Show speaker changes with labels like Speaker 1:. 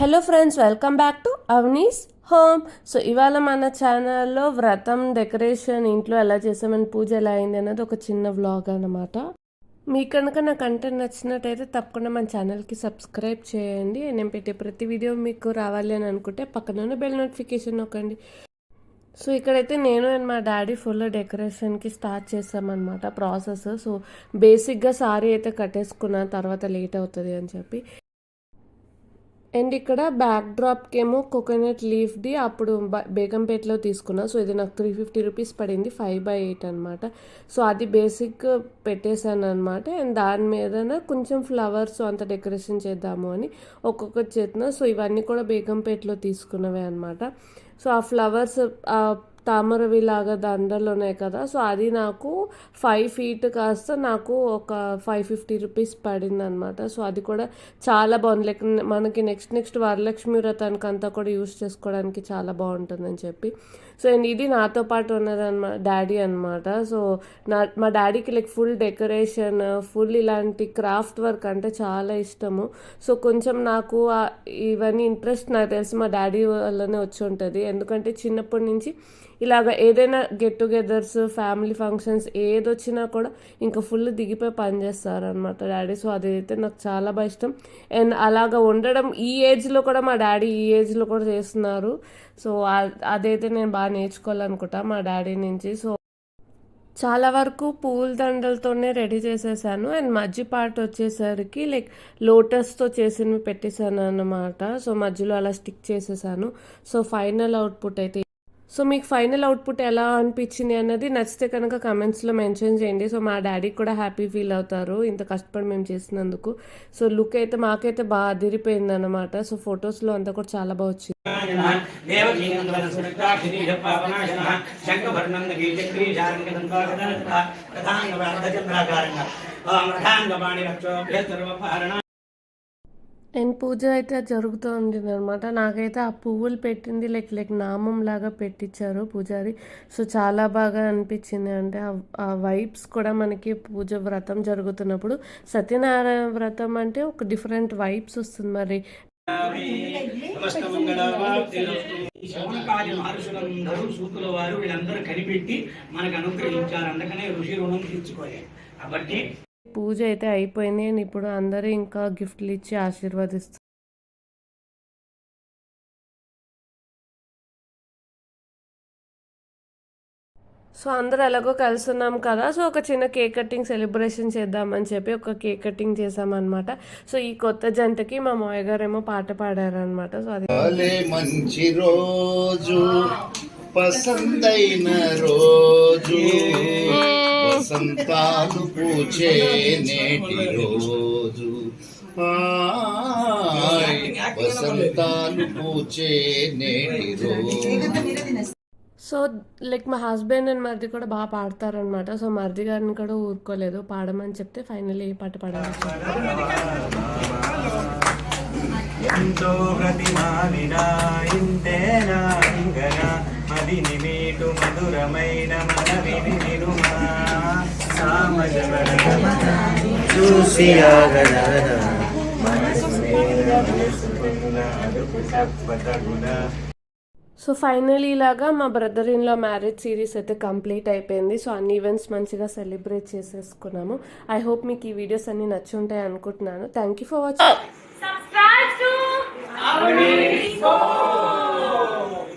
Speaker 1: Hello friends, welcome back to Avani's home. So ఇవాళ మన ఛానల్లో వ్రతం డెకరేషన్ ఇంట్లో ఎలా చేసామని, పూజ ఎలా అయింది అన్నది ఒక చిన్న వ్లాగ్ అనమాట. మీకు కనుక నా కంటెంట్ నచ్చినట్టయితే తప్పకుండా మన ఛానల్కి సబ్స్క్రైబ్ చేయండి. నేను పెట్టే ప్రతి వీడియో మీకు రావాలి అని అనుకుంటే పక్కన బెల్ నోటిఫికేషన్ నొక్కండి. సో ఇక్కడైతే నేను అండ్ మా డాడీ ఫుల్ డెకరేషన్కి స్టార్ట్ చేసామన్నమాట ప్రాసెస్. సో బేసిక్గా సారీ అయితే కట్టేసుకున్న తర్వాత లేట్ అవుతుంది అని చెప్పి. అండ్ ఇక్కడ బ్యాక్ డ్రాప్కి ఏమో కోకోనట్ లీఫ్ది అప్పుడు బేగంపేటలో తీసుకున్నా. సో ఇది నాకు 350 రూపీస్ పడింది, 5/8 అనమాట. సో అది బేసిక్ పెట్టేశాను అనమాట. అండ్ దాని మీద కొంచెం ఫ్లవర్స్ అంత డెకరేషన్ చేద్దాము అని ఒక్కొక్కటి చేతున్నా. సో ఇవన్నీ కూడా బేగంపేటలో తీసుకున్నవే అనమాట. సో ఆ ఫ్లవర్స్ తామరవి లాగా దండలు ఉన్నాయి కదా, సో అది నాకు 5 ఫీట్ కాస్త నాకు ఒక 550 రూపీస్ పడింది అనమాట. సో అది కూడా చాలా బాగుంది. లైక్ మనకి నెక్స్ట్ వరలక్ష్మి వ్రతానికి అంతా కూడా యూస్ చేసుకోవడానికి చాలా బాగుంటుందని చెప్పి. సో ఇది నాతో పాటు ఉన్నదన్నమాట డాడీ అనమాట. సో మా డాడీకి లైక్ ఫుల్ డెకరేషన్, ఫుల్ ఇలాంటి క్రాఫ్ట్ వర్క్ అంటే చాలా ఇష్టము. సో కొంచెం నాకు ఇవన్నీ ఇంట్రెస్ట్ నాకు తెలిసి మా డాడీ వల్లనే వచ్చి ఉంటుంది. ఎందుకంటే చిన్నప్పటి నుంచి ఇలాగ ఏదైనా గెట్ టుగెదర్స్, ఫ్యామిలీ ఫంక్షన్స్ ఏదొచ్చినా కూడా ఇంకా ఫుల్ దిగిపోయి పనిచేస్తారు అనమాట డాడీ. సో అదైతే నాకు చాలా బాగా ఇష్టం. అండ్ అలాగ ఉండడం ఈ ఏజ్లో కూడా మా డాడీ ఈ ఏజ్లో కూడా చేస్తున్నారు. సో అదైతే నేను బాగా నేర్చుకోవాలనుకుంటా మా డాడీ నుంచి. సో చాలా వరకు పూల దండలతోనే రెడీ చేసేసాను. అండ్ మధ్య పార్ట్ వచ్చేసరికి లైక్ లోటస్తో చేసినవి పెట్టేశాను అన్నమాట. సో మధ్యలో అలా స్టిక్ చేసేసాను. సో ఫైనల్ అవుట్పుట్ అయితే. సో మీకు ఫైనల్ అవుట్పుట్ ఎలా అనిపించింది అన్నది నచ్చితే కనుక కమెంట్స్లో మెన్షన్ చేయండి. సో మా డాడీకి కూడా హ్యాపీ ఫీల్ అవుతారు ఇంత కష్టపడి మేము చేసినందుకు. సో లుక్ అయితే మాకైతే బాగా అదిరిపోయింది అనమాట. సో ఫొటోస్లో అంతా కూడా చాలా బాగా వచ్చింది. అండ్ పూజ అయితే జరుగుతూ ఉంటుంది అనమాట. నాకైతే ఆ పువ్వులు పెట్టింది లైక్ నామం లాగా పెట్టించారు పూజారి. సో చాలా బాగా అనిపించింది. అంటే ఆ వైబ్స్ కూడా మనకి పూజ వ్రతం జరుగుతున్నప్పుడు, సత్యనారాయణ వ్రతం అంటే ఒక డిఫరెంట్ వైబ్స్ వస్తుంది. మరి
Speaker 2: సూతుల వారు వీళ్ళందరూ కనిపెట్టి మనకు అనుగ్రహించారు. అందుకనే ఋషి రుణం తీర్చుకోవాలి. కాబట్టి
Speaker 1: పూజ అయితే అయిపోయింది. అండ్ ఇప్పుడు అందరూ ఇంకా గిఫ్ట్లు ఇచ్చి ఆశీర్వదిస్తారు. సో అందరూ ఎలాగో కలుస్తున్నాం కదా, సో ఒక చిన్న కేక్ కటింగ్ సెలబ్రేషన్ చేద్దామని చెప్పి ఒక కేక్ కటింగ్ చేసామన్నమాట. సో ఈ కొత్త జంటకి మా మావయ్య గారు ఏమో పాట పాడారనమాట. సో అది
Speaker 3: మంచి రోజు, పసందైన రోజు, వసంతాలు పూచే నేటి రోజు, వసంతాలు పూచే నేటి రోజు.
Speaker 1: సో లైక్ మా హస్బెండ్ అండ్ మరిది కూడా బాగా పాడతారనమాట. సో మరిది గారిని కూడా ఊరుకోలేదు, పాడమని చెప్తే ఫైనల్లీ ఏ పాట పాడాలి.
Speaker 2: ఎంతో ప్రతిమానినా ఇంతేనా ఇంగన మదిని మీటు మధురమైన మనవిని నిరుమా చూసి
Speaker 1: సో ఫైనలీ ఇలాగా మా brother in law marriage series అయితే కంప్లీట్ అయిపోయింది. సో అన్ని ఈవెంట్స్ మంచిగా సెలబ్రేట్ చేసేసుకున్నాము. ఐ హోప్ మీకు ఈ వీడియోస్ అన్ని నచ్చి ఉంటాయి అనుకుంటున్నాను. Thank you for watching.